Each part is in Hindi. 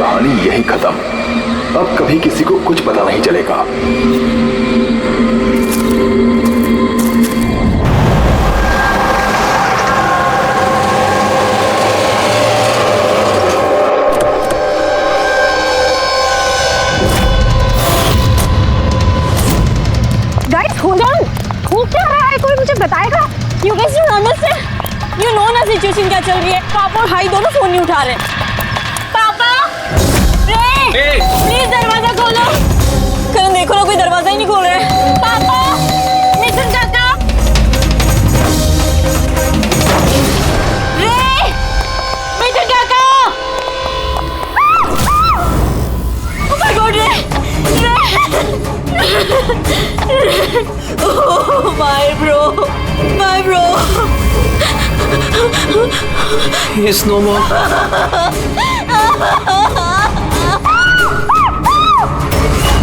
कहानी यही खत्म। अब कभी किसी को कुछ पता नहीं चलेगा। कोई मुझे बताएगा? You guys don't understand. You know ना सिचुएशन क्या चल रही है। पापा और भाई दोनों फोन नहीं उठा रहे। पापा, रे, प्लीज दरवाजा खोलो। करण देखो ना, कोई दरवाजा ही नहीं खोल रहा है। पापा, मिथुन काका, रे, मिथुन काका। Oh my God, रे। Oh, my bro. He's no more.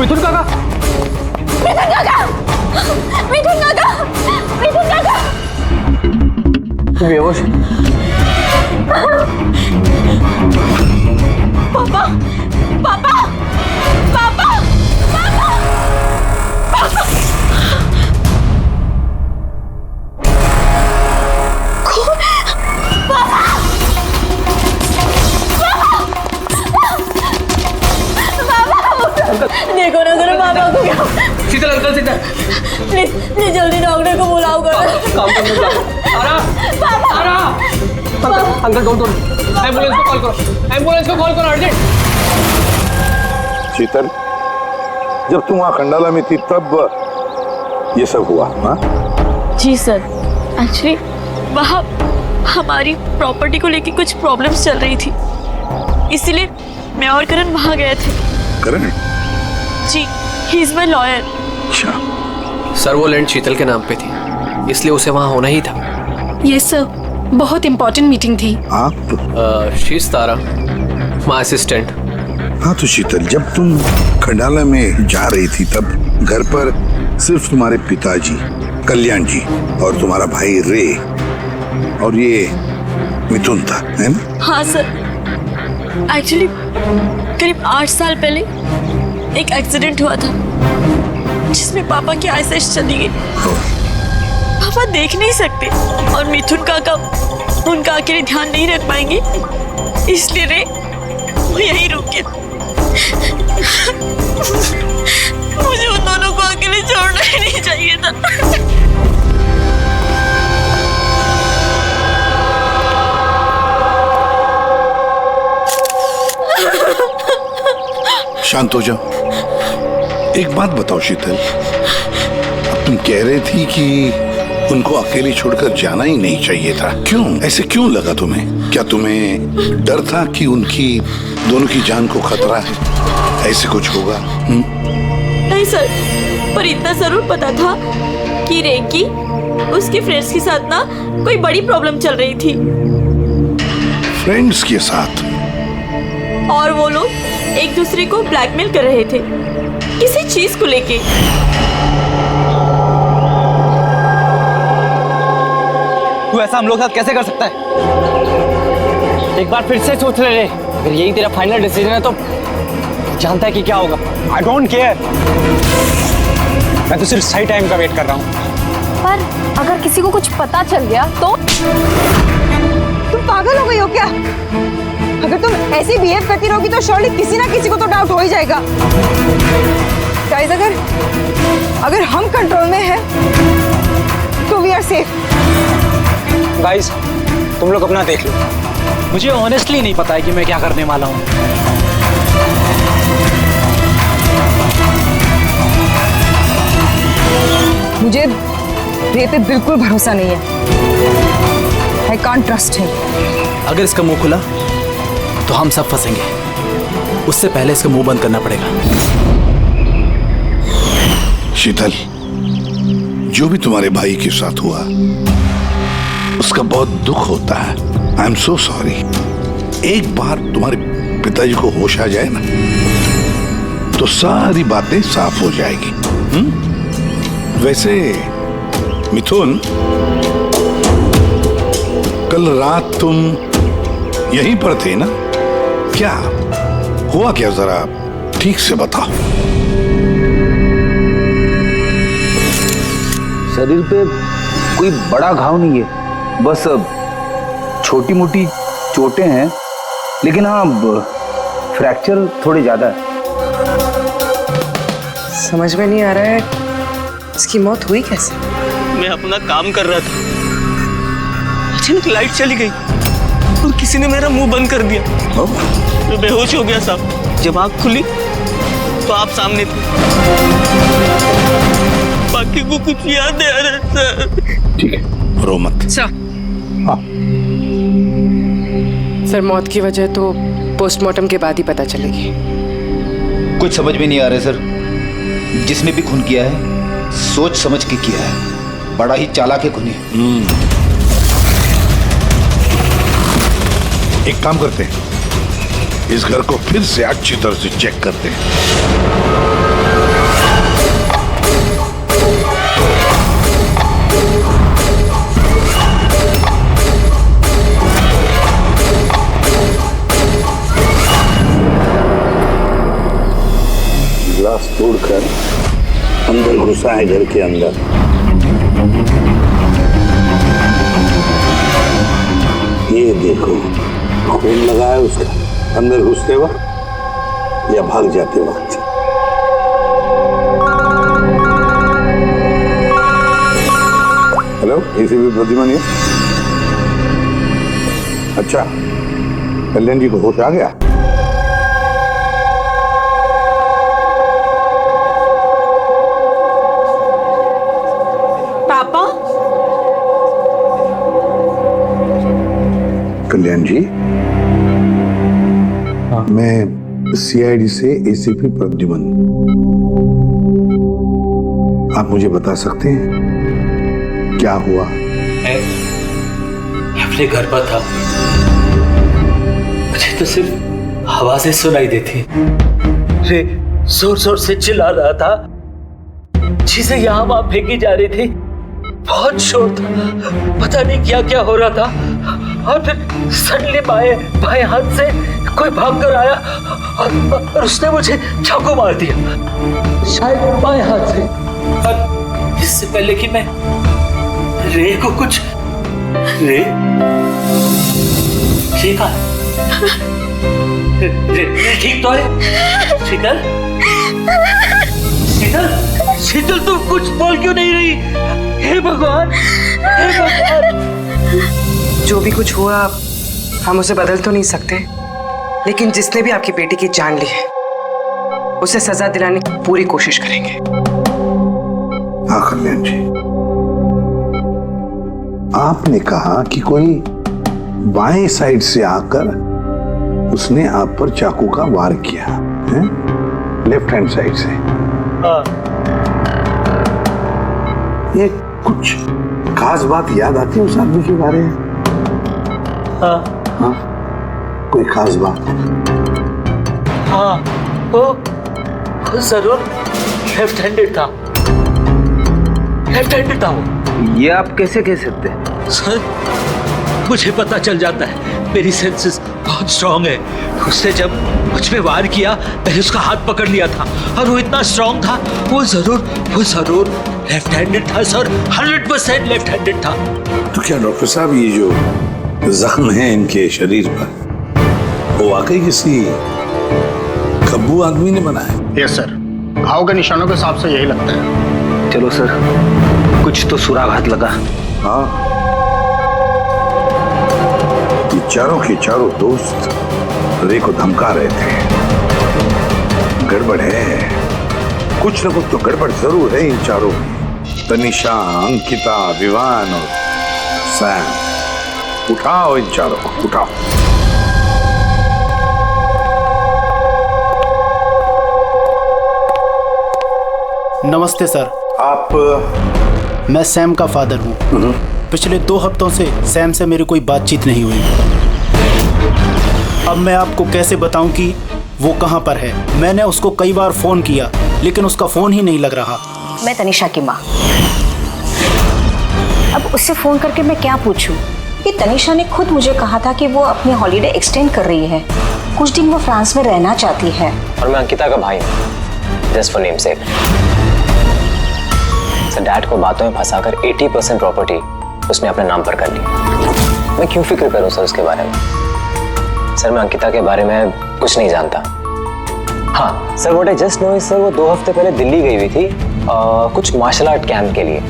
मिथुन काका। बेहोश। पापा। देखो ना जरा पापा को क्या। शीतल अंकल शीतल। प्लीज जल्दी डॉक्टर को बुलाओ कर। काम करने का। आरा। अंकल डोंट एम्बुलेंस को कॉल करो अर्जेंट। शीतल, जब तुम वहाँ खंडाला में थी तब ये सब हुआ? हाँ जी सर, एक्चुअली वहाँ हमारी प्रॉपर्टी को लेके कुछ प्रॉब्लम्स चल रही थी, इसीलिए मैं और करण वहाँ गए थे। करण? जी, ही इज माय लॉयर। अच्छा। सर वो लैंड शीतल के नाम पे थी, इसलिए उसे वहाँ होना ही था। यस सर, बहुत इम्पोर्टेंट मीटिंग थी। आप? She is Tara, my assistant. हाँ तो शीतल, जब तुम खंडाला में जा रही थी तब घर पर सिर्फ तुम्हारे पिताजी कल्याण जी और तुम्हारा भाई रे और ये मिथुन था, है ना? हाँ सर, एक्चुअली करीब 8 साल पहले एक एक्सीडेंट हुआ था जिसमें पापा की आईसाइट चली गई। पापा देख नहीं सकते और मिथुन काका उनका अकेले ध्यान नहीं रख पाएंगे, इसलिए रे वो यहीं रुक गया। मुझे उन दोनों को अकेले छोड़ना ही नहीं चाहिए था। शांत हो जाओ। एक बात बताओ शीतल, अब तुम कह रही थी कि उनको अकेले छोड़कर जाना ही नहीं चाहिए था, क्यों? ऐसे क्यों लगा तुम्हें? क्या तुम्हें डर था कि उनकी दोनों की जान को खतरा है, ऐसे कुछ होगा? नहीं सर, पर इतना जरूर पता था कि रेकी उसके फ्रेंड्स के साथ ना कोई बड़ी प्रॉब्लम चल रही थी। फ्रेंड्स के साथ? और वो लोग एक दूसरे को ब्लैकमेल कर रहे थे किसी चीज को लेके। तू ऐसा हम लोग साथ कैसे कर सकता है? एक बार फिर से सोच ले रे, अगर यही तेरा फाइनल डिसीजन है तो जानता है कि क्या होगा। आई डोंट केयर, मैं तो सिर्फ सही टाइम का वेट कर रहा हूँ। पर अगर किसी को कुछ पता चल गया तो? तुम पागल हो गई हो क्या? अगर तुम ऐसे बिहेव करती रहोगी तो श्योरली किसी ना किसी को तो डाउट हो ही जाएगा। गाइस, अगर हम कंट्रोल में हैं तो वी आर सेफ। गाइस, तुम लोग अपना देख लो, मुझे ऑनेस्टली नहीं पता है कि मैं क्या करने वाला हूँ। मुझे रे पे बिल्कुल भरोसा नहीं है। I can't trust him. अगर इसका मुंह खुला तो हम सब फंसेंगे, उससे पहले इसका मुंह बंद करना पड़ेगा। शीतल, जो भी तुम्हारे भाई के साथ हुआ उसका बहुत दुख होता है। I am so sorry. एक बार तुम्हारे पिताजी को होश आ जाए ना तो सारी बातें साफ हो जाएगी। वैसे मिथुन, कल रात तुम यहीं पर थे ना? क्या हुआ क्या, जरा ठीक से बताओ। शरीर पे कोई बड़ा घाव नहीं है, बस छोटी मोटी चोटें हैं, लेकिन हाँ फ्रैक्चर थोड़े ज्यादा है। समझ में नहीं आ रहा है इसकी मौत हुई कैसे? मैं अपना काम कर रहा था, अचानक लाइट चली गई और किसी ने मेरा मुंह बंद कर दिया। मैं बेहोश हो गया साहब। जब आँख खुली तो आप सामने थे। बाकी को कुछ याद नहीं आ रहा सर। ठीक है, रो मत। सर मौत की वजह तो पोस्टमार्टम के बाद ही पता चलेगी। कुछ समझ में नहीं आ रहा है सर। जिसने भी खून किया है सोच समझ के किया है, बड़ा ही चालाक है खूनी। एक काम करते हैं, इस घर को फिर से अच्छी तरह से चेक करते हैं। ग्लास तोड़कर अंदर घुसा है घर के अंदर। ये देखो खून लगा है उसका अंदर घुसते वक्त या भाग जाते वक्त। हेलो, एसीपी प्रद्युमन है। अच्छा, कल्याण जी को होश आ गया? कल्याण जी, मैं सीआईडी से एसीपी प्रद्युमन। आप मुझे बता सकते हैं क्या हुआ? मैं अपने घर पर था, मुझे तो सिर्फ आवाजें सुनाई देती। रे जोर जोर से चिल्ला रहा था, चीजें यहाँ वहां फेंकी जा रही थी, बहुत शोर था, पता नहीं क्या क्या हो रहा था। और फिर सडनली बाएं हाथ से कोई भागकर आया और उसने मुझे चाकू मार दिया, शायद बाएं हाथ से। और इससे पहले कि मैं रे को कुछ रे कहा? रे ठीक तो है? शीतल, शीतल, शीतल तुम कुछ बोल क्यों नहीं रही? हे भगवान, हे भगवान। जो भी कुछ हुआ हम उसे बदल तो नहीं सकते, लेकिन जिसने भी आपकी बेटी की जान ली है उसे सजा दिलाने की पूरी कोशिश करेंगे। हाँ कल्याण जी, आपने कहा कि कोई बाएं साइड से आकर उसने आप पर चाकू का वार किया है, लेफ्ट हैंड साइड से। हाँ। ये कुछ खास बात याद आती है उस आदमी के बारे में? हाँ। हाँ, कोई खास बात? हाँ, वो जरूर लेफ्ट हैंडेड था, लेफ्ट हैंडेड था वो। ये आप कैसे कह सकते हैं? सर, मुझे पता चल जाता है, मेरी सेंसेस बहुत स्ट्रांग है। उसने जब मुझ पे वार किया, मैंने उसका हाथ पकड़ लिया था और वो इतना स्ट्रांग था, वो जरूर लेफ्ट हैंडेड था सर, 100% लेफ्ट हैंडेड था। तो क्या डॉक्टर साहब, ये जो जख्म है इनके शरीर पर, वो वाकई किसी खब्बू आदमी ने बनाया? यस सर, घाव के निशानों के हिसाब से यही लगता है। चलो सर, कुछ तो सुराग लगा। हाँ, ये चारों के चारों दोस्त रे को धमका रहे थे। गड़बड़ है, कुछ न कुछ तो गड़बड़ जरूर है इन चारों में। तनिषा, अंकिता, विवान और सैम। उठाओ इन चारों को, उठाओ। नमस्ते सर। आप? मैं सैम का फादर हूँ। पिछले 2 हफ्तों से सैम से मेरी कोई बातचीत नहीं हुई। अब मैं आपको कैसे बताऊं कि वो कहाँ पर है। मैंने उसको कई बार फोन किया, लेकिन उसका फोन ही नहीं लग रहा। मैं तनिषा की माँ। अब उससे फोन करके मैं क्या पूछूं? कि तनिषा ने खुद मुझे कहा था कि वो अपनी हॉलीडे एक्सटेंड कर रही है। कुछ दिन वो फ्रांस में रहना चाहती है। और मैं अंकिता का भाई हूँ, just for name sec. Sir dad को बातों में फंसाकर 80% प्रॉपर्टी उसने अपने नाम पर कर ली। मैं क्यों फिक्र करूं सर उसके बारे में? सर मैं अंकिता के बारे में कुछ नहीं जानता। हाँ sir, what I just know is sir वो 2 हफ्ते पहले दिल्ली गई हुई थी कुछ मार्शल आर्ट कैंप के लिए।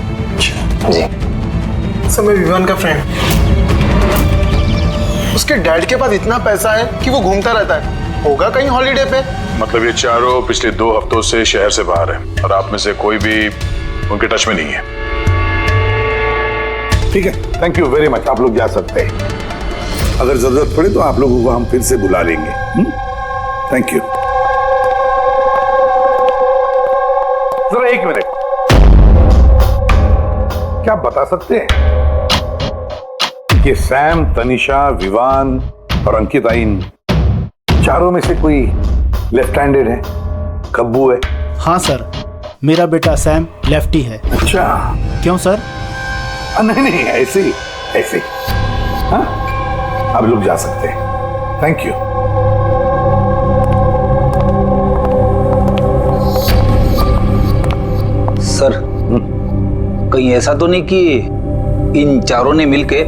जी सर मैं विवान का फ्रेंड। उसके डैड के पास इतना पैसा है कि वो घूमता रहता है, होगा कहीं हॉलीडे पे। मतलब ये चारों पिछले 2 हफ्तों से शहर से बाहर है और आप में से कोई भी उनके टच में नहीं है। ठीक है, थैंक यू वेरी मच। आप लोग जा सकते हैं। अगर जरूरत पड़े तो आप लोगों को हम फिर से बुला लेंगे। Thank you. जरा 1 मिनट, क्या आप बता सकते हैं कि सैम, तनिषा, विवान और अंकिता इन चारों में से कोई लेफ्ट हैंडेड है? कब्बू है? हाँ सर, मेरा बेटा सैम लेफ्टी है। अच्छा, क्यों सर? नहीं नहीं, ऐसे ही ऐसे ही। हाँ, आप लोग जा सकते हैं। Thank you. सर कहीं ऐसा तो नहीं कि इन चारों ने मिलके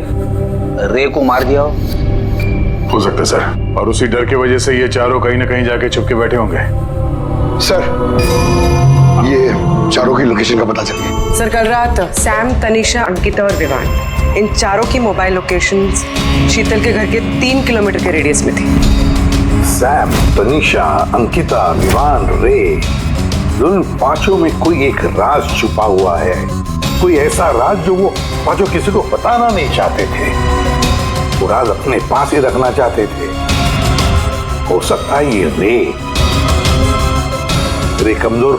रे को मार दिया हो सकता है सर, और उसी डर की वजह से ये चारों कहीं ना कहीं जाके छुप के बैठे होंगे। सर ये चारों की लोकेशन का पता चल गया। सर कल रात सैम, तनिषा, अंकिता और विवान इन चारों की मोबाइल लोकेशंस शीतल के घर के 3 किलोमीटर के रेडियस में थी। सैम, तनिषा, अंकिता, विवान, रे, उन पांचों में कोई एक राज छुपा हुआ है। कोई ऐसा राज जो वो पांचों किसी को बताना नहीं चाहते थे। वो राज अपने पास ही रखना चाहते थे। हो सकता है ये रे कमजोर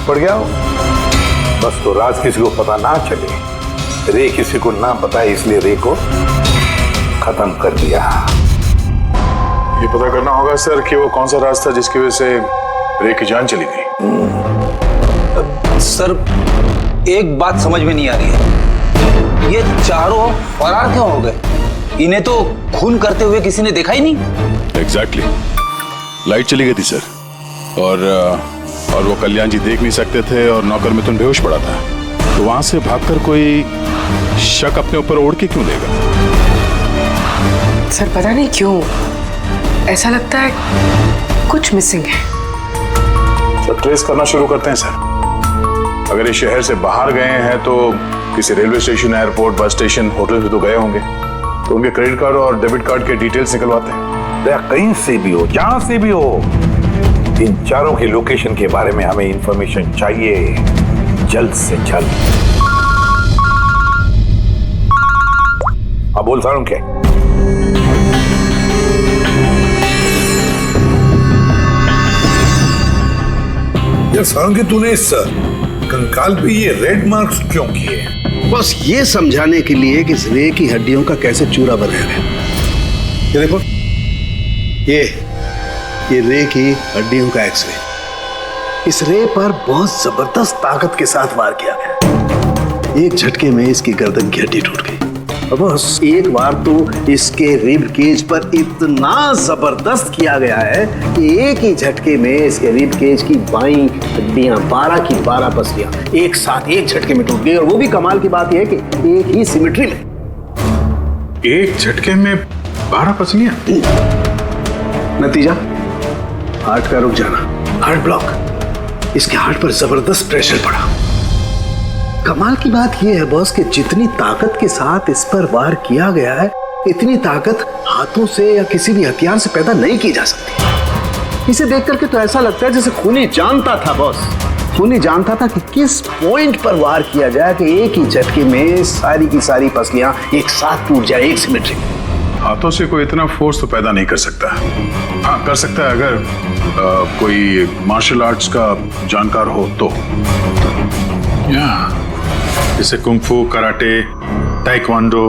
पड़ गया हो, बस तो राज किसी को पता ना चले। रे किसी को ना बताए, इसलिए रे को खत्म कर दिया। ये पता करना होगा सर कि वो कौन सा राज था जिसकी वजह से रे की जान चली गई। सर एक बात समझ में नहीं आ रही है, ये चारों फरार क्यों हो गए? इन्हें तो खून करते हुए किसी ने देखा ही नहीं। एग्जैक्टली, लाइट चली गई थी सर, और वो कल्याण जी देख नहीं सकते थे और नौकर मिथुन बेहोश पड़ा था, तो वहां से भागकर कोई शक अपने ऊपर ओढ़ के क्यों लेगा? सर पता नहीं क्यों ऐसा लगता है कुछ मिसिंग है। तो ट्रेस करना शुरू करते हैं सर। अगर ये शहर से बाहर गए हैं तो किसी railway station, airport, bus station, hotel से तो गए होंगे, तो उनके क्रेडिट कार्ड और डेबिट कार्ड के डिटेल्स निकलवाते हैं। कहीं से भी हो, जहां से भी हो, इन चारों के लोकेशन के बारे में हमें इंफॉर्मेशन चाहिए, जल्द से जल्द। अब बोल सारुण क्या? यार सारुण के तूने इस कंकाल पे ये रेड मार्क्स क्यों किए? बस ये समझाने के लिए कि इस रे की हड्डियों का कैसे चूरा बनाया है। ये देखो, ये रे की हड्डियों का एक्सरे। इस रे पर बहुत जबरदस्त ताकत के साथ वार किया गया। एक झटके में इसकी गर्दन की हड्डी टूट गई। बस एक बार तो इसके रिब केज पर इतना जबरदस्त किया गया है कि एक ही झटके में इसके रिब केज की बाईं हड्डियां 12 की 12 पसलियां एक साथ एक झटके में टूट गई। और वो भी कमाल की बात यह है कि एक ही सिमेट्री में। एक झटके में 12 पसलियां? नतीजा हार्ट का रुक जाना, हार्ट ब्लॉक। इसके हार्ट पर जबरदस्त प्रेशर पड़ा। कमाल की बात यह है बॉस कि जितनी ताकत के साथ इस पर वार किया गया है, इतनी ताकत हाथों से या किसी भी हथियार से पैदा नहीं की जा सकती। इसे देख करके तो ऐसा लगता है जैसे खूनी जानता था बॉस। खूनी जानता था कि किस पॉइंट पर वार किया जाए कि एक ही झटके में सारी की सारी पसलियां एक साथ टूट जाए, एक सिमेट्री। हाथों से कोई इतना फोर्स तो पैदा नहीं कर सकता। हाँ कर सकता है अगर कोई मार्शल आर्ट्स का जानकार हो तो। जैसे कुंग-फू, कराटे, ताइक्वांडो,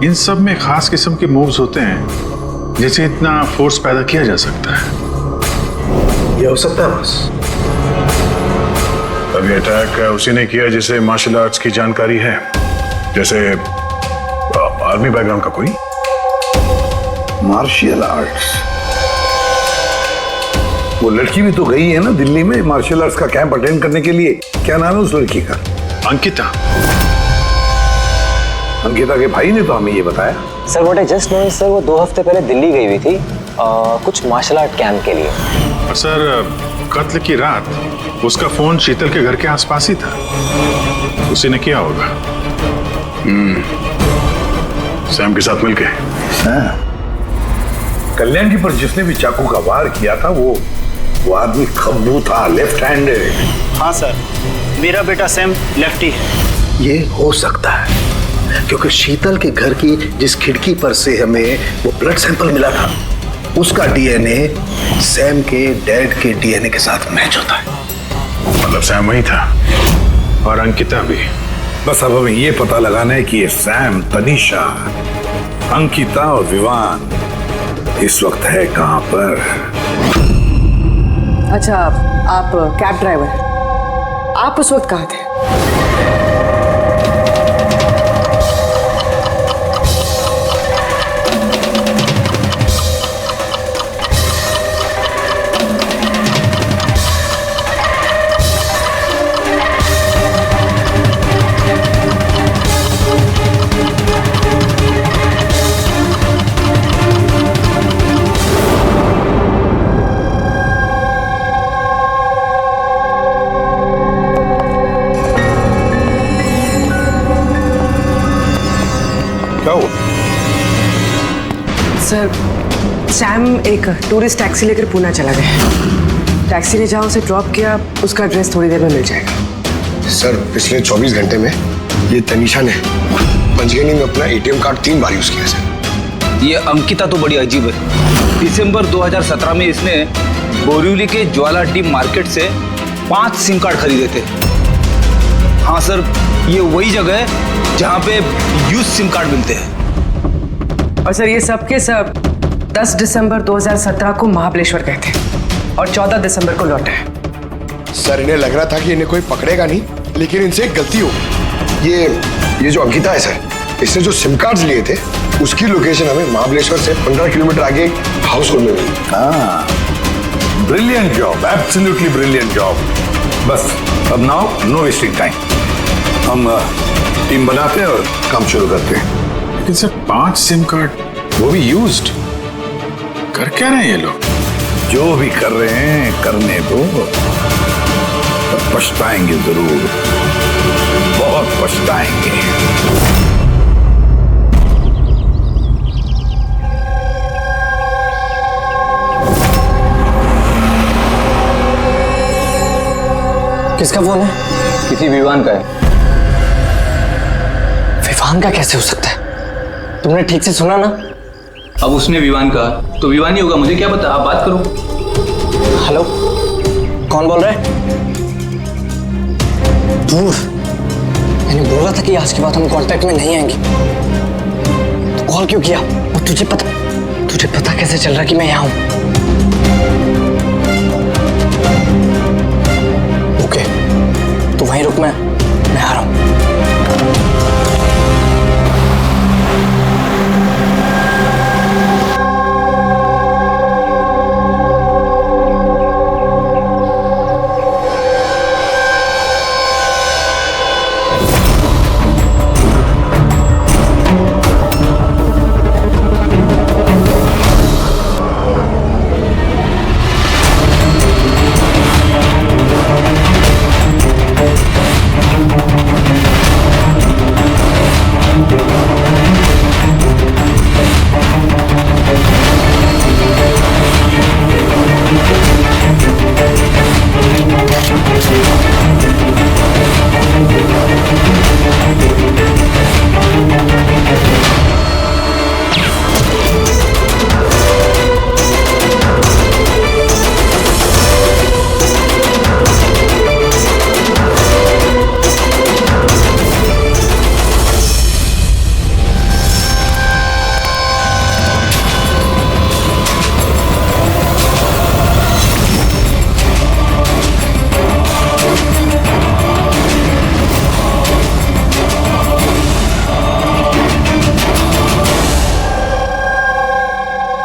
इन सब में खास किस्म के मूव्स होते हैं जिससे इतना फोर्स पैदा किया जा सकता है। ये हो सकता है बस। अभी अटैक उसी ने किया जिसे मार्शल आर्ट्स की जानकारी है, जैसे आर्मी बैकग्राउंड का कोई। Martial arts? वो लड़की भी तो गई है ना दिल्ली में मार्शल आर्ट्स का कैंप अटेंड करने के लिए। क्या नाम है उस लड़की का? अंकिता। अंकिता के भाई ने तो हमें ये बताया। Sir what I just know sir, वो 2 हफ्ते पहले दिल्ली गई हुई थी कुछ मार्शल आर्ट कैंप के लिए। और सर कत्ल की रात उसका फोन शीतल के घर के आसपास ही था, उसी ने किया होगा। सैम के साथ मिलके। कल्याण जी पर जिसने भी चाकू का वार किया था वो आदमी खब्बू था, लेफ्ट हैंडेड। हाँ सर, मेरा बेटा सैम लेफ्टी है। ये हो सकता है क्योंकि शीतल के घर की जिस खिड़की पर से हमें वो ब्लड सैंपल मिला था उसका डीएनए सैम के डैड के डीएनए के साथ मैच होता है। मतलब सैम वही था और अंकिता भी। बस अब हमें ये पता लगाना है कि ये सैम, तनीषा, अंकिता और विवान इस वक्त है कहां पर। अच्छा, आप कैब ड्राइवर, आप उस वक्त कहाँ थे? सर, सैम एक टूरिस्ट टैक्सी लेकर पूना चला गया। टैक्सी ने जहाँ उसे ड्रॉप किया उसका एड्रेस थोड़ी देर में मिल जाएगा। सर पिछले 24 घंटे में ये तनीषा ने पंचगनी में अपना एटीएम कार्ड 3 बार यूज किया सर। ये अंकिता तो बड़ी अजीब है। दिसंबर 2017 में इसने बोरिवली के ज्वाला डी मार्केट से 5 सिम कार्ड खरीदे थे। हाँ सर, ये वही जगह है जहाँ पे यूज सिम कार्ड मिलते हैं। और सर ये सब के सब 10 दिसंबर 2017 को महाबलेश्वर गए थे और 14 दिसंबर को लौटे। सर इन्हें लग रहा था कि इन्हें कोई पकड़ेगा नहीं, लेकिन इनसे एक गलती हो। ये जो अंकिता है सर, इसने जो सिम कार्ड्स लिए थे उसकी लोकेशन हमें महाबलेश्वर से 15 किलोमीटर आगे हाउस होल्ड में मिली। हाँ, brilliant job, absolutely brilliant job. बस अब नाउ नो वेस्टिंग टाइम, हम टीम बनाते हैं और काम शुरू करते हैं। लेकिन सर 5 सिम कार्ड, वो भी यूज्ड, कर क्या रहे हैं ये लोग? जो भी कर रहे हैं करने दो, पर पछताएंगे जरूर, बहुत पछताएंगे। किसका फोन है? किसी विवान का है। विवान का कैसे हो सकता है? तुमने ठीक से सुना ना? अब उसने विवान कहा तो विवान ही होगा, मुझे क्या पता, आप बात करो। हेलो, कौन बोल रहा है? दूर, मैंने बोला था कि आज के बाद हम कांटेक्ट में नहीं आएंगे। तो कॉल क्यों किया? और तुझे पता कैसे चल रहा कि मैं यहाँ हूँ? ओके, तो वहीं रुक, मैं आ रहा हूँ।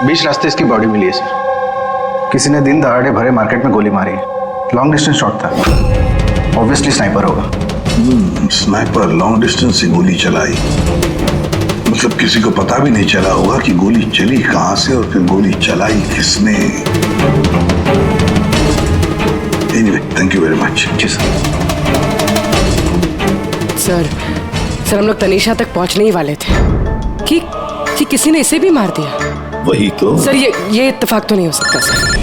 बीच रास्ते इसकी बॉडी मिली है सर। किसी ने दिन दहाड़े भरे मार्केट में गोली मारी है। लॉन्ग डिस्टेंस शॉट था, ऑब्वियसली स्नाइपर होगा। स्नाइपर लॉन्ग डिस्टेंस से गोली चलाई, मतलब किसी को पता भी नहीं चला होगा कि गोली चली कहां से और फिर गोली चलाई किसने। Anyway, thank you very much. जी सर हम लोग तनीषा तक पहुंचने ही वाले थे कि किसी ने इसे भी मार दिया। वही तो सर, ये इत्तेफाक तो नहीं हो सकता सर।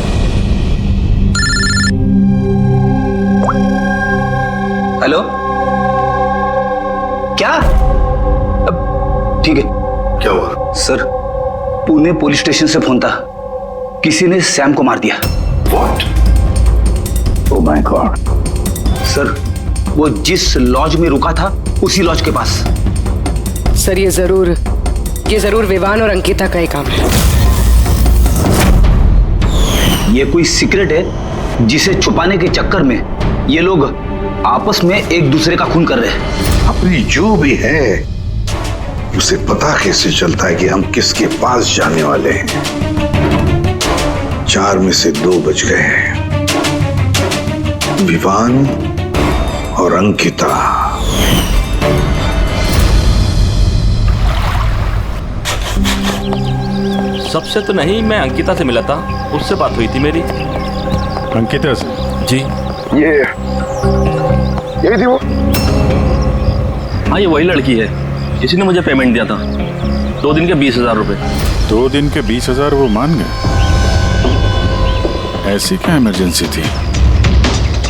हेलो, क्या? ठीक है। क्या हुआ? सर, पुणे पुलिस स्टेशन से फोन था, किसी ने सैम को मार दिया। What? Oh my God. Sir, वो जिस लॉज में रुका था उसी लॉज के पास। सर, ये जरूर विवान और अंकिता का ही काम है। ये कोई सीक्रेट है जिसे छुपाने के चक्कर में ये लोग आपस में एक दूसरे का खून कर रहे हैं। अपनी जो भी है उसे पता कैसे चलता है कि हम किसके पास जाने वाले हैं? 4 में से 2 बज गए हैं, विवान और अंकिता। सबसे तो नहीं, मैं अंकिता से मिला था, उससे बात हुई थी मेरी। अंकिता से? जी। यही थी वो? हाँ, ये वही लड़की है, इसी ने मुझे पेमेंट दिया था, 2 दिन के 20,000 रुपए। 2 दिन के 20,000 वो मान गए? ऐसी क्या इमरजेंसी थी?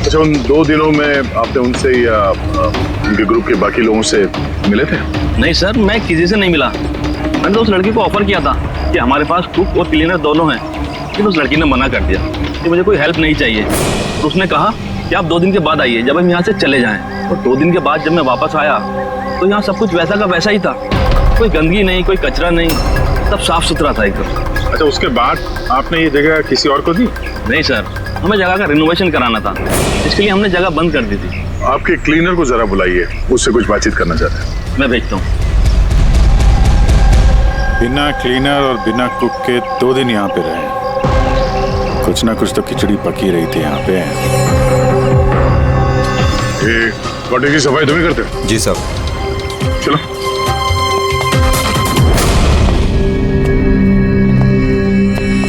अच्छा, उन 2 दिनों में आपने उनसे या उनके ग्रुप के बाकी लोगों से मिले थे? नहीं सर, मैं किसी से नहीं मिला। मैंने तो उस लड़की को ऑफर किया था कि हमारे पास कुक और क्लीनर दोनों हैं, लेकिन उस लड़की ने मना कर दिया कि मुझे कोई हेल्प नहीं चाहिए। और उसने कहा कि आप 2 दिन के बाद आइए, जब हम यहाँ से चले जाएं। और 2 दिन के बाद जब मैं वापस आया तो यहाँ सब कुछ वैसा का वैसा ही था, कोई गंदगी नहीं, कोई कचरा नहीं, सब साफ सुथरा था एकदम। अच्छा, उसके बाद आपने ये जगह किसी और को दी? नहीं सर, हमें जगह का रिनोवेशन कराना था, इसके लिए हमने जगह बंद कर दी थी। आपके क्लीनर को जरा बुलाइए, उससे कुछ बातचीत करना चाहते हैं। मैं भेजता हूँ। बिना क्लीनर और बिना कुक के 2 दिन यहाँ पे रहे, कुछ ना कुछ तो खिचड़ी पकी रही थी यहाँ पे। ये कॉटेज की सफाई तुम ही करते हो? जी सर। चलो।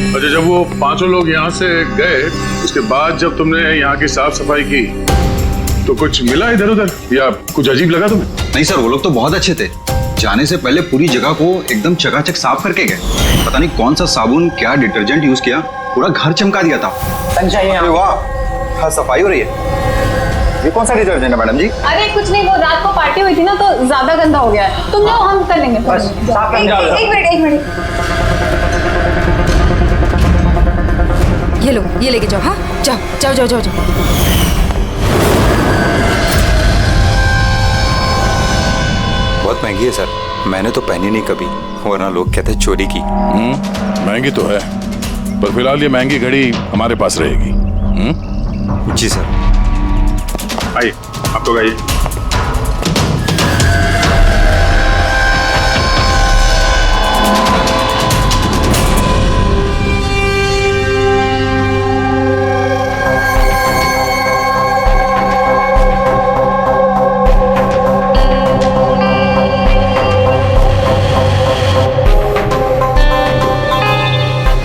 अच्छा, जब वो 5 लोग यहाँ से गए, उसके बाद जब तुमने यहाँ की साफ सफाई की तो कुछ मिला इधर उधर या कुछ अजीब लगा तुम्हें? नहीं सर, वो लोग तो बहुत अच्छे थे, जाने से पहले पूरी जगह को एकदम चकाचक साफ करके गए। पता नहीं कौन सा साबुन, क्या डिटर्जेंट यूज किया, पूरा घर चमका दिया था। अरे वाह, हाँ सफाई हो रही है। ये कौन सा डिटर्जेंट है मैडम जी? अरे कुछ नहीं, वो रात को पार्टी हुई थी ना तो ज्यादा गंदा हो गया है। तुम जाओ, हम कर लेंगे। एक मिनट। ये लो, ये लेके जाओ। हाँ, जाओ। बहुत महंगी है सर, मैंने तो पहनी नहीं कभी, वरना लोग कहते चोरी की। महंगी तो है, पर फिलहाल ये महंगी घड़ी हमारे पास रहेगी। जी सर। आइए, आप लोग आइए।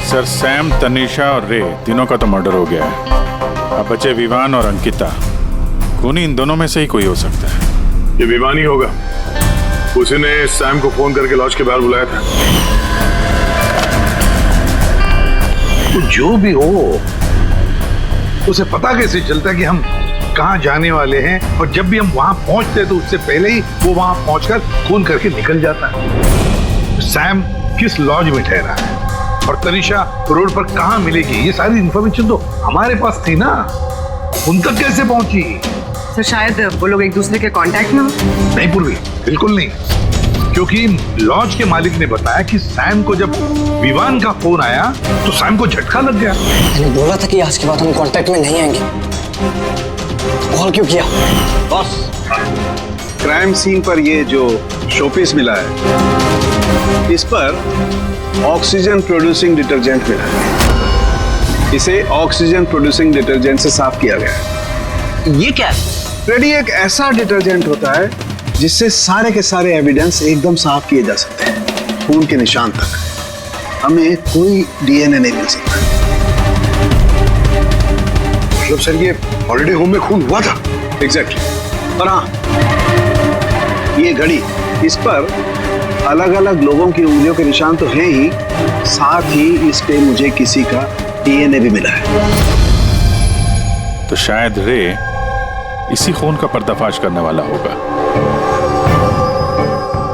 सर, सैम, तनीषा और रे तीनों का तो मर्डर हो गया है। अब बचे विवान और अंकिता। खूनी इन दोनों में से ही कोई हो सकता है। ये विवान ही होगा, उसी ने सैम को फोन करके लॉज के बाहर बुलाया था। तो जो भी हो, उसे पता कैसे चलता कि हम कहाँ जाने वाले हैं, और जब भी हम वहां पहुंचते तो उससे पहले ही वो वहां पहुंचकर फोन करके निकल जाता है। सैम किस लॉज में ठहरा है और तनीषा रोड पर कहाँ मिलेगी, ये सारी इंफॉर्मेशन तो हमारे पास थी ना, उन तक कैसे पहुंची? सर, शायद वो लोग एक दूसरे के कांटेक्ट में हो। नहीं पूर्वी, बिल्कुल नहीं, क्योंकि लॉज के मालिक ने बताया कि सैम को जब विवान का फोन आया तो सैम को झटका लग गया। मैंने बोला था कि आज के बाद हम कांटेक्ट में नहीं आएंगे। कॉल क्यों किया? बॉस, क्राइम सीन पर ये जो शोपीस मिला है, इस पर ऑक्सीजन प्रोड्यूसिंग डिटर्जेंट मिला है। इसे ऑक्सीजन प्रोड्यूसिंग डिटर्जेंट से साफ किया गया है। ये क्या है? रेडी एक ऐसा डिटर्जेंट होता है जिससे सारे के सारे एविडेंस एकदम साफ किए जा सकते हैं, खून के निशान तक। हमें कोई डीएनए नहीं मिल सकता। मतलब सर ये हॉलिडे होम में खून हुआ था? एग्जैक्टली। और हाँ, ये घड़ी, इस पर अलग अलग लोगों की उंगलियों के निशान तो हैं ही, साथ ही इस पे मुझे किसी का डीएनए भी मिला है। तो शायद रे इसी खून का पर्दाफाश करने वाला होगा।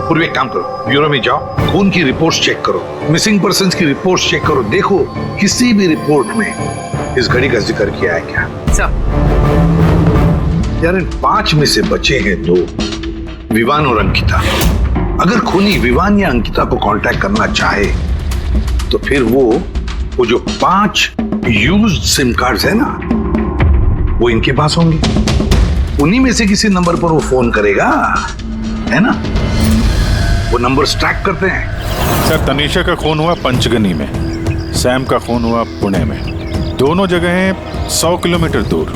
पूर्व एक काम करो, ब्यूरो में जाओ, खून की रिपोर्ट्स चेक करो, मिसिंग पर्संस की रिपोर्ट्स चेक करो, देखो किसी भी रिपोर्ट में इस घड़ी का जिक्र किया है क्या। यार इन 5 में से बचे हैं 2, विवान और अंकिता। अगर खूनी विवान या अंकिता को कांटेक्ट करना चाहे तो फिर वो जो 5 यूज्ड सिम कार्ड्स है ना, वो इनके पास होंगे। उन्हीं में से किसी नंबर पर वो फोन करेगा, है ना? वो नंबर ट्रैक करते हैं। सर, तनीषा का खून हुआ पंचगनी में, सैम का खून हुआ पुणे में। दोनों जगहें 100 किलोमीटर दूर,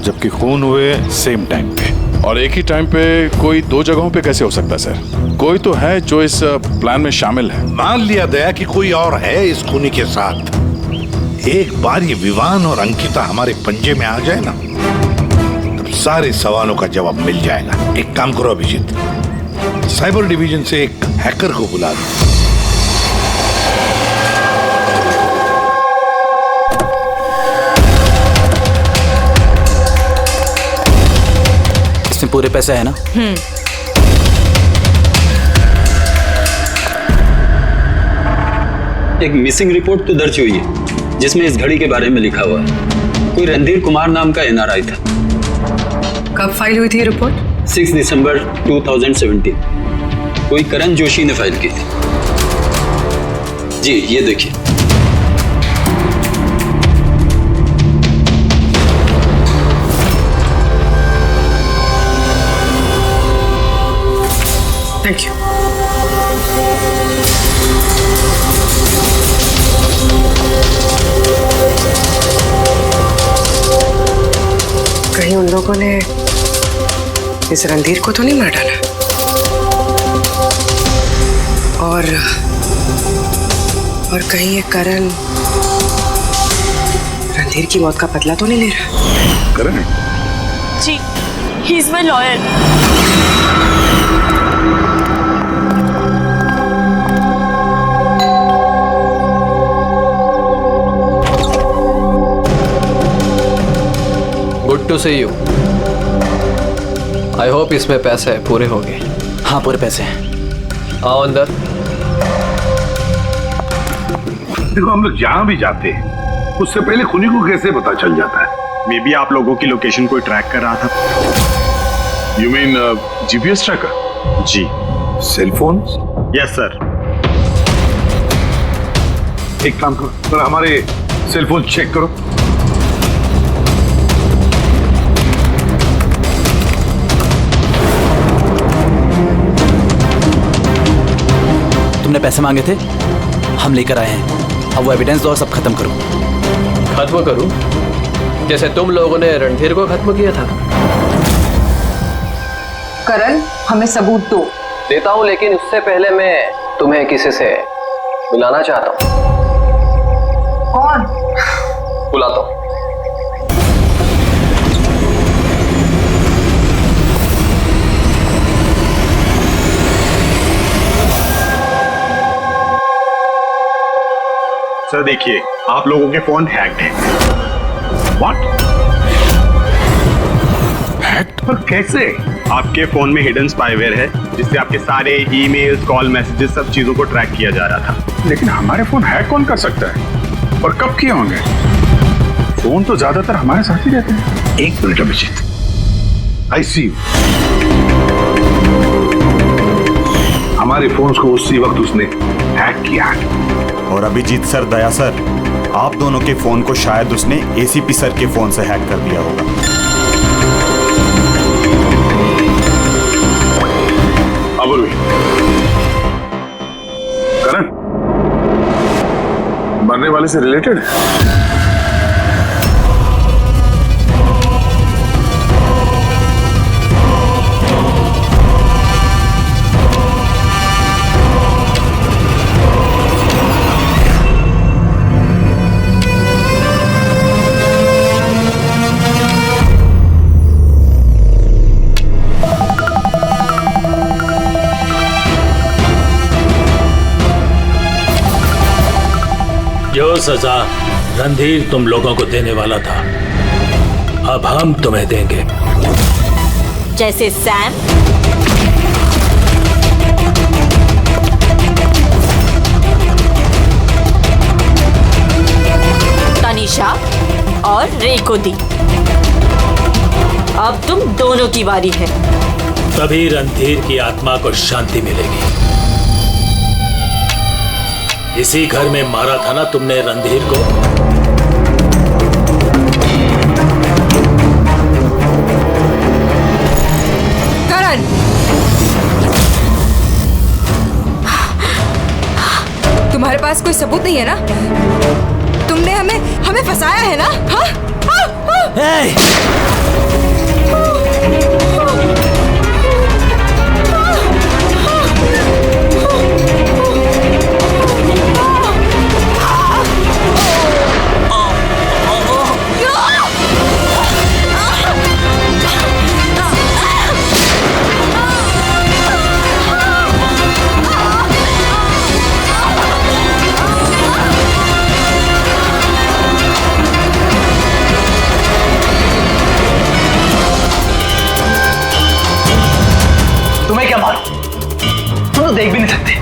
जबकि खून हुए सेम टाइम पे। और एक ही टाइम पे कोई 2 जगहों पे कैसे हो सकता सर? कोई तो है जो इस प्लान में शामिल है। मान लिया दया कि कोई और है इस खूनी के साथ। एक बार ये विवान और अंकिता हमारे पंजे में आ जाए ना, तब सारे सवालों का जवाब मिल जाएगा। एक काम करो अभिजीत, साइबर डिवीजन से एक हैकर को बुला दो। इसमें पूरे पैसे है ना? एक मिसिंग रिपोर्ट तो दर्ज हुई है जिसमें इस घड़ी के बारे में लिखा हुआ है। कोई रणधीर कुमार नाम का एनआरआई था। कब फाइल हुई थी ये रिपोर्ट? 6 दिसंबर 2017। कोई करण जोशी ने फाइल की थी। जी ये देखिए। Thank you. कहीं उन लोगों ने इस रणधीर को तो नहीं मार डाला? और कहीं ये करण रणधीर की मौत का बदला तो नहीं ले रहा? करण? जी, he is my lawyer. Good to see you. I hope इसमें पैसे पूरे हो गए। हाँ, पूरे पैसे हैं। आओ अंदर। देखो, हम लोग जहां भी जाते हैं उससे पहले खूनी को कैसे पता चल जाता है? मे बी आप लोगों की लोकेशन कोई ट्रैक कर रहा था। You mean GPS tracker? जी। Cell phone? Yes sir. एक काम करो, तो हमारे सेल फोन चेक करो। तुमने पैसे मांगे थे, हम लेकर आए हैं। अब वो एविडेंस दो और सब खत्म करो। खत्म करूं? जैसे तुम लोगों ने रणधीर को खत्म किया था। करण, हमें सबूत दो। देता हूं, लेकिन उससे पहले मैं तुम्हें किसी से मिलाना चाहता हूं। कौन? बुलाता हूं। सर देखिए, आप लोगों के फोन हैक्ड हैं। व्हाट? हैक्ड? पर कैसे? आपके फोन में हिडन स्पाईवेयर है जिससे आपके सारे ईमेल्स, कॉल, मैसेजेस, सब चीजों को ट्रैक किया जा रहा था। लेकिन हमारे फोन हैक कौन कर सकता है? और कब किए होंगे? फोन तो ज्यादातर हमारे साथ ही रहते हैं। एक minute Abhijit, I see you. हमारे फोन्स को उसी वक्त उसने हैक किया है। और अभिजीत सर, दया सर, आप दोनों के फोन को शायद उसने एसीपी सर के फोन से हैक कर दिया होगा। करण, मरने वाले से रिलेटेड है? जो सजा रणधीर तुम लोगों को देने वाला था, अब हम तुम्हें देंगे। जैसे सैम, तनिषा और रे को दी। अब तुम दोनों की बारी है। तभी रणधीर की आत्मा को शांति मिलेगी। इसी घर में मारा था ना तुमने रणधीर को? करण, तुम्हारे पास कोई सबूत नहीं है ना? तुमने हमें फंसाया है ना? हाँ? तुम्हें क्या मालूम? तुम तो देख भी नहीं सकते,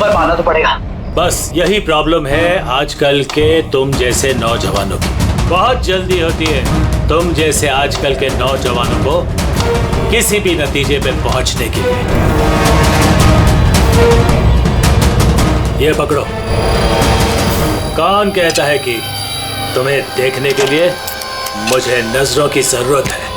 पर मानना तो पड़ेगा। बस यही प्रॉब्लम है आजकल के तुम जैसे नौजवानों की। बहुत जल्दी होती है तुम जैसे आजकल के नौजवानों को किसी भी नतीजे पे पहुंचने के लिए। ये पकड़ो। कौन कहता है कि तुम्हें देखने के लिए मुझे नजरों की जरूरत है?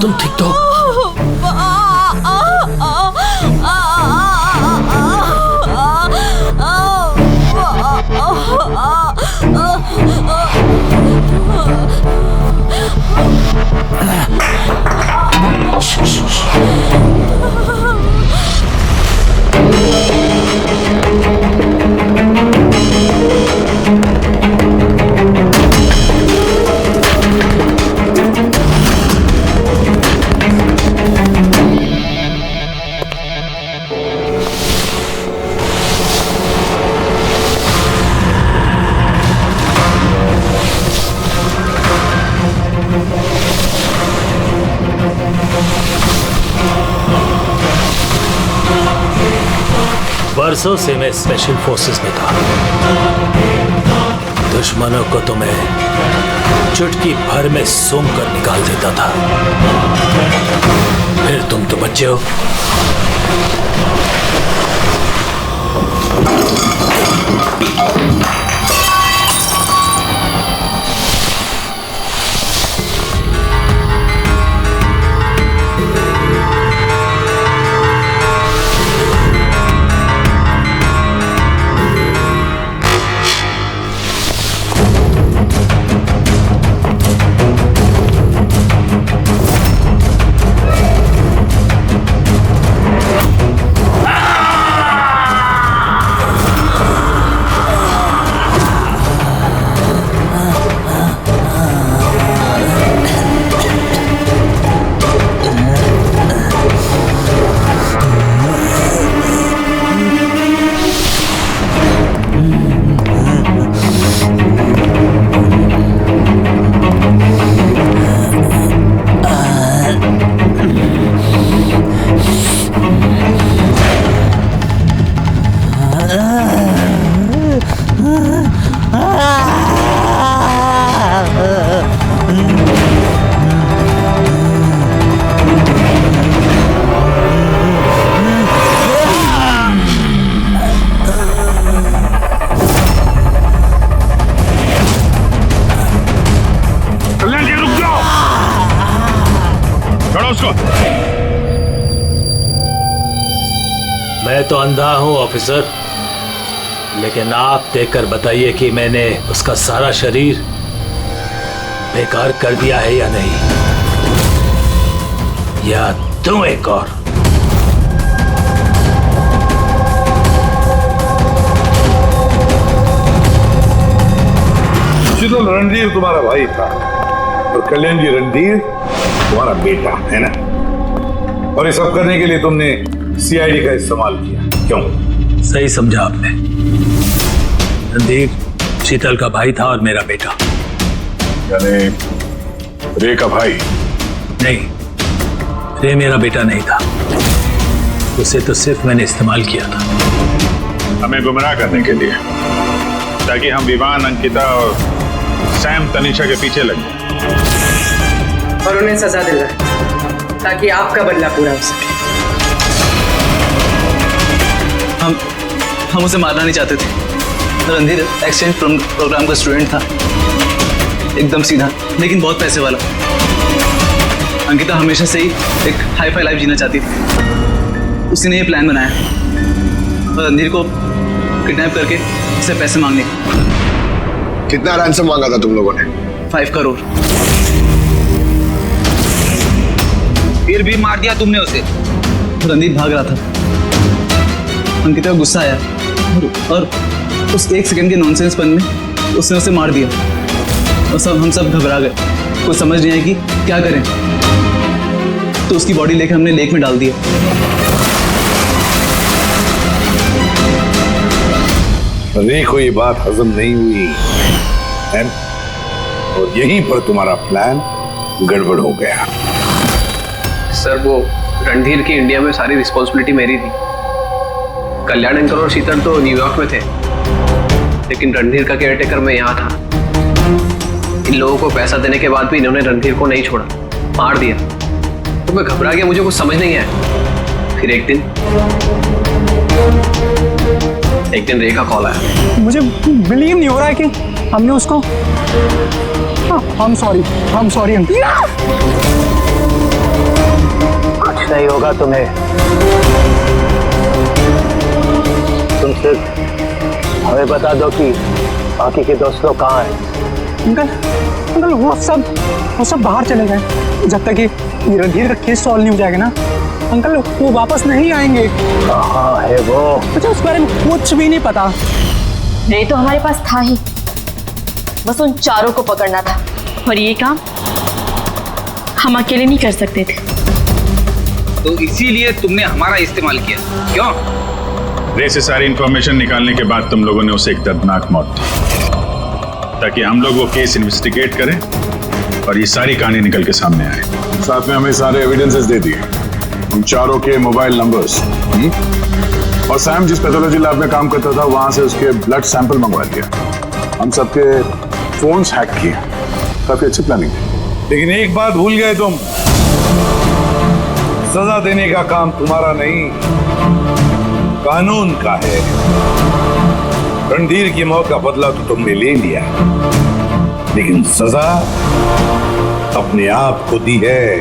तुम ठीक तो? बरसों से मैं स्पेशल फोर्सेस में था। दुश्मनों को तो मैं चुटकी भर में सूंघ कर निकाल देता था। फिर तुम तो बच्चे हो। मैं तो अंधा हूं ऑफिसर, लेकिन आप देखकर बताइए कि मैंने उसका सारा शरीर बेकार कर दिया है या नहीं, या तुम एक और। शीतल, रणधीर तुम्हारा भाई था और कल्याण जी रणधीर तुम्हारा बेटा है ना, और ये सब करने के लिए तुमने सीआईडी का इस्तेमाल किया, क्यों? सही समझा आपने। रणधीर शीतल का भाई था और मेरा बेटा। यानी रे का भाई? नहीं, रे मेरा बेटा नहीं था, उसे तो सिर्फ मैंने इस्तेमाल किया था। हमें गुमराह करने के लिए, ताकि हम विवान, अंकिता और सैम तनिषा के पीछे लग जाए और उन्हें सजा दिलवाए, ताकि आपका बदला पूरा हो सके। हम उसे मारना नहीं चाहते थे। रणधीर एक्सचेंज प्रोग्राम का स्टूडेंट था, एकदम सीधा लेकिन बहुत पैसे वाला। अंकिता हमेशा से ही एक हाई फाई लाइफ जीना चाहती थी, उसी ने ये प्लान बनाया और रणधीर को किडनैप करके उससे पैसे मांगने। कितना रैंसम मांगा था तुम लोगों ने? 5 करोड़। फिर भी मार दिया तुमने उसे। रणधीर भाग रहा था, अंकिता को गुस्सा आया और उस 1 सेकंड के नॉनसेंस पन में उसने उसे मार दिया और हम सब घबरा गए, कुछ समझ नहीं आई कि क्या करें। तो उसकी बॉडी लेकर हमने लेक में डाल दिया। रे को ये बात हजम नहीं हुई है, और यहीं पर तुम्हारा प्लान गड़बड़ हो गया। सर, वो रणधीर की इंडिया में सारी रिस्पॉन्सिबिलिटी मेरी थी। कल्याण अंकल और शीतल तो न्यूयॉर्क में थे, लेकिन रणधीर का केयरटेकर मैं यहाँ था। इन लोगों को पैसा देने के बाद भी इन्होंने रणधीर को नहीं छोड़ा, मार दिया। तो मैं घबरा गया, मुझे कुछ समझ नहीं आया। फिर एक दिन रे का कॉल आया। मुझे बिलीव नहीं हो रहा है कि हमने उसको। I'm sorry uncle. कुछ नहीं होगा तुम्हें, तुम सिर्फ हमें बता दो कि बाकी के दोस्त लोग कहाँ हैं। अंकल वो सब बाहर चले गए जब तक ये रणधीर का केस सॉल्व नहीं हो जाएगा ना। अंकल वो वापस नहीं आएंगे। कहाँ है वो? मुझे उस बारे में कुछ भी नहीं पता। रे तो हमारे पास था ही, बस उन चारों को पकड़ना था, और ये काम हम अकेले नहीं कर सकते थे। तो इसीलिए तुमने हमारा इस्तेमाल किया, क्यों? रे से सारी इंफॉर्मेशन निकालने के बाद तुम लोगों ने उसे एक दर्दनाक मौत दी, ताकि हम लोग वो केस इन्वेस्टिगेट करें और ये सारी कहानी निकल के सामने आए। साथ में हमें सारे एविडेंसेस दे दिए, उन चारों के मोबाइल नंबर्स, और सैम जिस पैथोलॉजी लैब में काम करता था वहां से उसके ब्लड सैंपल मंगवा दिया। हम सबके फोन्स हैक किए। काफी अच्छी प्लानिंग थी, लेकिन एक बात भूल गए तुम, सजा देने का काम तुम्हारा नहीं, कानून का है। रणधीर की मौत का बदला तो तुमने ले लिया, लेकिन सजा अपने आप को दी है,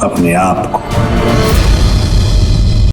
अपने आप को।